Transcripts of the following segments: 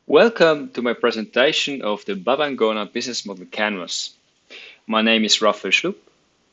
Welcome to my presentation of the Babban Gona business model canvas. My name is Raphael Schlupp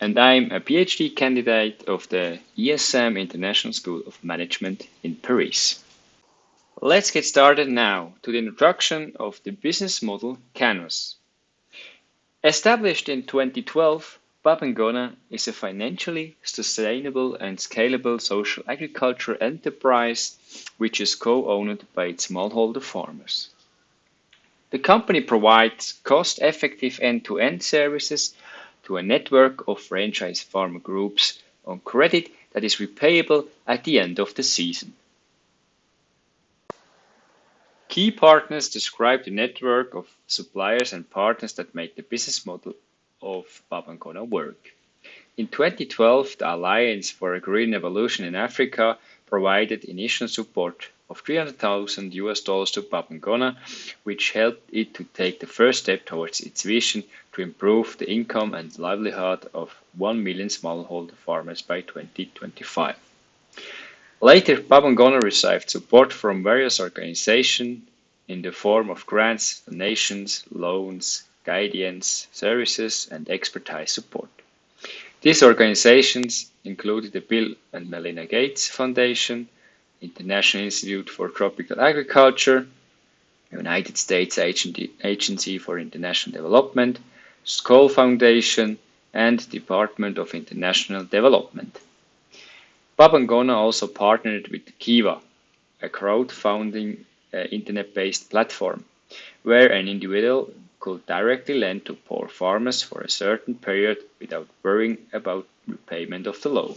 and I'm a PhD candidate of the ESM International School of Management in Paris. Let's get started now to the introduction of the business model canvas. Established in 2012, Babban Gona is a financially sustainable and scalable social agriculture enterprise which is co-owned by its smallholder farmers. The company provides cost-effective end-to-end services to a network of franchise farmer groups on credit that is repayable at the end of the season. Key partners describe the network of suppliers and partners that make the business model of Babban Gona work. In 2012, the Alliance for a Green Evolution in Africa provided initial support of $300,000 to Babban Gona, which helped it to take the first step towards its vision to improve the income and livelihood of 1 million smallholder farmers by 2025. Later, Babban Gona received support from various organizations in the form of grants, donations, loans, guidance, services, and expertise support. These organizations included the Bill and Melinda Gates Foundation, International Institute for Tropical Agriculture, United States Agency for International Development, Skoll Foundation, and Department of International Development. Babban Gona also partnered with Kiva, a crowdfunding internet-based platform, where an individual could directly lend to poor farmers for a certain period without worrying about repayment of the loan.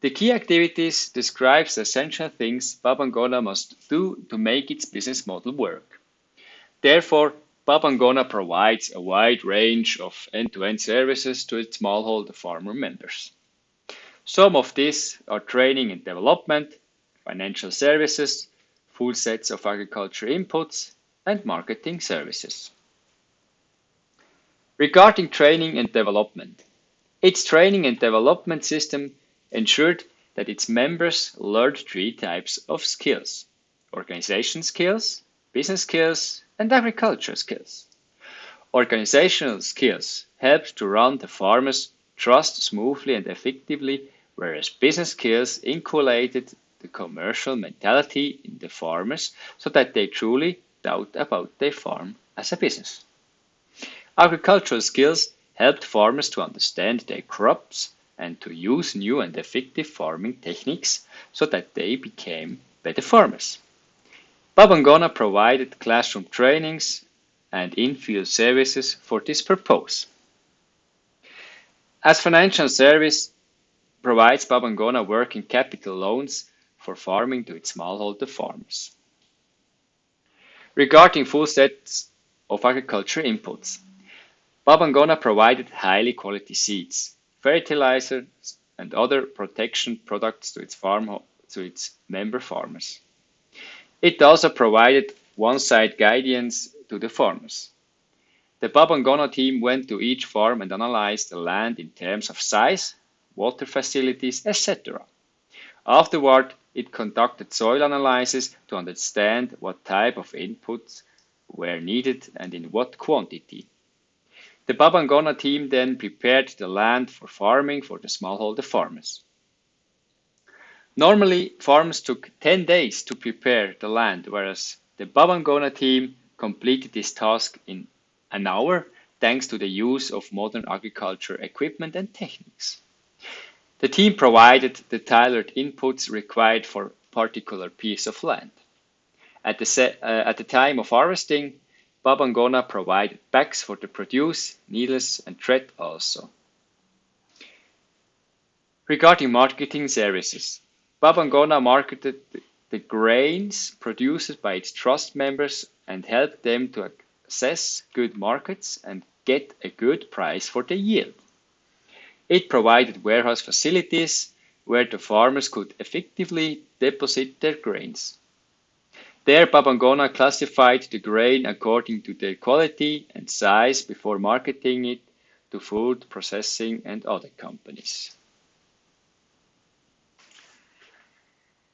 The key activities describes the essential things Babban Gona must do to make its business model work. Therefore, Babban Gona provides a wide range of end-to-end services to its smallholder farmer members. Some of these are training and development, financial services, full sets of agriculture inputs, and marketing services. Regarding training and development, its training and development system ensured that its members learned three types of skills: organization skills, business skills, and agriculture skills. Organizational skills helped to run the farmers' trust smoothly and effectively, whereas business skills inculcated the commercial mentality in the farmers so that they truly thought about their farm as a business. Agricultural skills helped farmers to understand their crops and to use new and effective farming techniques so that they became better farmers. Babban Gona provided classroom trainings and in-field services for this purpose. As financial service provides Babban Gona working capital loans for farming to its smallholder farmers. Regarding full sets of agriculture inputs, Babban Gona provided highly quality seeds, fertilizers, and other protection products to its member farmers. It also provided on-site guidance to the farmers. The Babban Gona team went to each farm and analyzed the land in terms of size, water facilities, etc. Afterward, it conducted soil analysis to understand what type of inputs were needed and in what quantity. The Babban Gona team then prepared the land for farming for the smallholder farmers. Normally, farms took 10 days to prepare the land, whereas the Babban Gona team completed this task in an hour thanks to the use of modern agriculture equipment and techniques. The team provided the tailored inputs required for a particular piece of land. At the time of harvesting, Babban Gona provided bags for the produce, needles, and thread also. Regarding marketing services, Babban Gona marketed the grains produced by its trust members and helped them to access good markets and get a good price for the yield. It provided warehouse facilities where the farmers could effectively deposit their grains. There, Babban Gona classified the grain according to their quality and size before marketing it to food processing and other companies.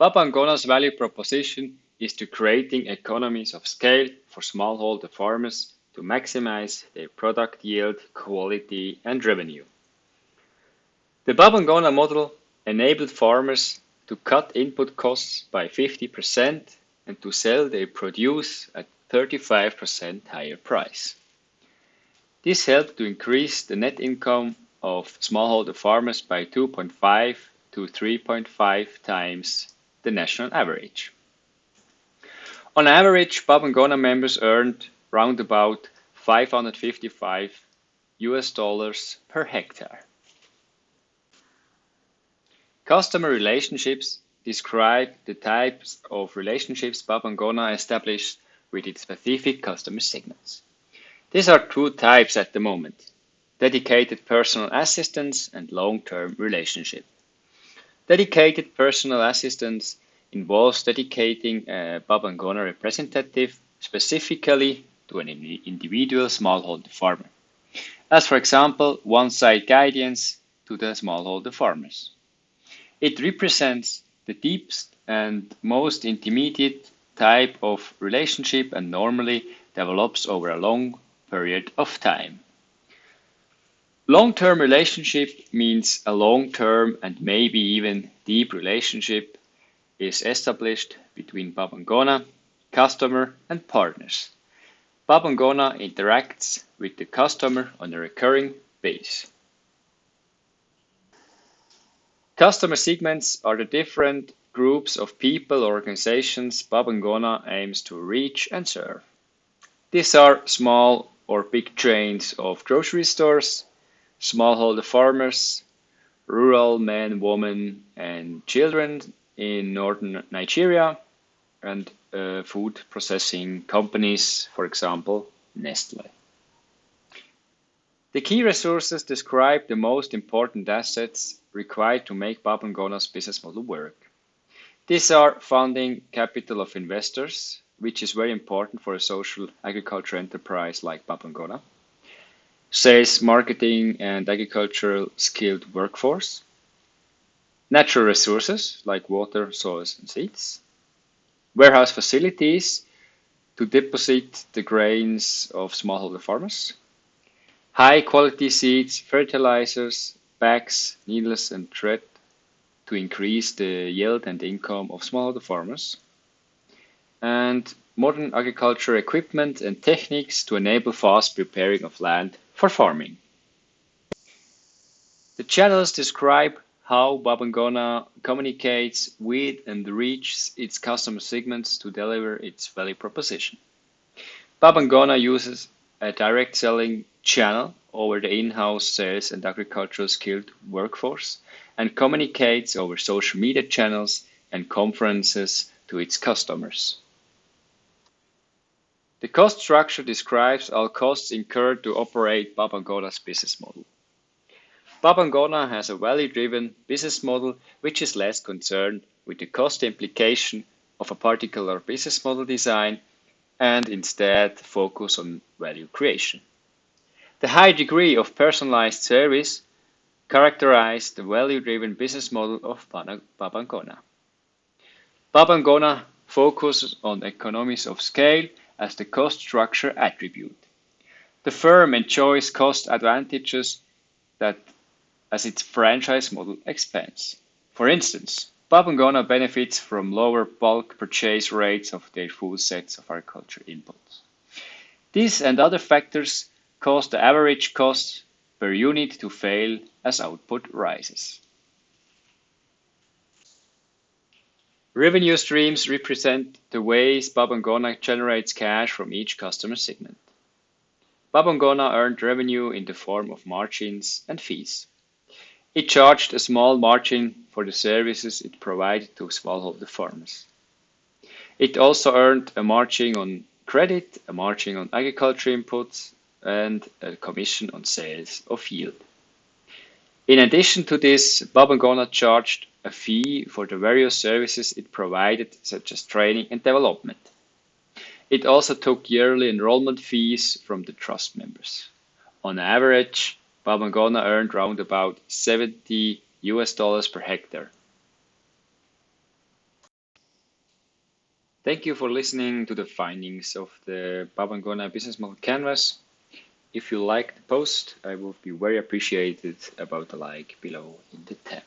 Babban Gona's value proposition is to creating economies of scale for smallholder farmers to maximize their product yield, quality, and revenue. The Babban Gona model enabled farmers to cut input costs by 50% and to sell their produce at 35% higher price. This helped to increase the net income of smallholder farmers by 2.5 to 3.5 times the national average. On average, Babban Gona members earned round about 555 US dollars per hectare. Customer relationships describe the types of relationships Babban Gona established with its specific customer segments. These are two types at the moment: dedicated personal assistance and long-term relationship. Dedicated personal assistance involves dedicating a Babban Gona representative specifically to an individual smallholder farmer, as for example, one-side guidance to the smallholder farmers. It represents the deepest and most intermediate type of relationship and normally develops over a long period of time. Long-term relationship means a long-term and maybe even deep relationship is established between Babban Gona, customer, and partners. Babban Gona interacts with the customer on a recurring basis. Customer segments are the different groups of people or organizations Babban Gona aims to reach and serve. These are small or big chains of grocery stores, smallholder farmers, rural men, women, and children in northern Nigeria, and food processing companies, for example, Nestle. The key resources describe the most important assets required to make Babban Gona's business model work. These are funding capital of investors, which is very important for a social agriculture enterprise like Babban Gona, sales, marketing, and agricultural skilled workforce, natural resources like water, soils, and seeds, warehouse facilities to deposit the grains of smallholder farmers, high quality seeds, fertilizers, bags, needles, and thread to increase the yield and income of smallholder farmers, and modern agriculture equipment and techniques to enable fast preparing of land for farming. The channels describe how Babban Gona communicates with and reaches its customer segments to deliver its value proposition. Babban Gona uses a direct selling channel over the in-house sales and agricultural skilled workforce and communicates over social media channels and conferences to its customers. The cost structure describes all costs incurred to operate Babban Gona's business model. Babban Gona has a value-driven business model which is less concerned with the cost implication of a particular business model design and instead focus on value creation. The high degree of personalized service characterize the value-driven business model of Babban Gona. Babban Gona focuses on economies of scale as the cost structure attribute. The firm enjoys cost advantages that as its franchise model expands. For instance, Babban Gona benefits from lower bulk purchase rates of their full sets of agriculture inputs. These and other factors cause the average cost per unit to fail as output rises. Revenue streams represent the ways Babban Gona generates cash from each customer segment. Babban Gona earned revenue in the form of margins and fees. It charged a small margin for the services it provided to smallholder farmers. It also earned a margin on credit, a margin on agriculture inputs, and a commission on sales of yield. In addition to this, Babban Gona charged a fee for the various services it provided, such as training and development. It also took yearly enrollment fees from the trust members. On average, Babban Gona earned round about $70 US per hectare. Thank you for listening to the findings of the Babban Gona Business Model Canvas. If you like the post, I would be very appreciated about a like below in the tab.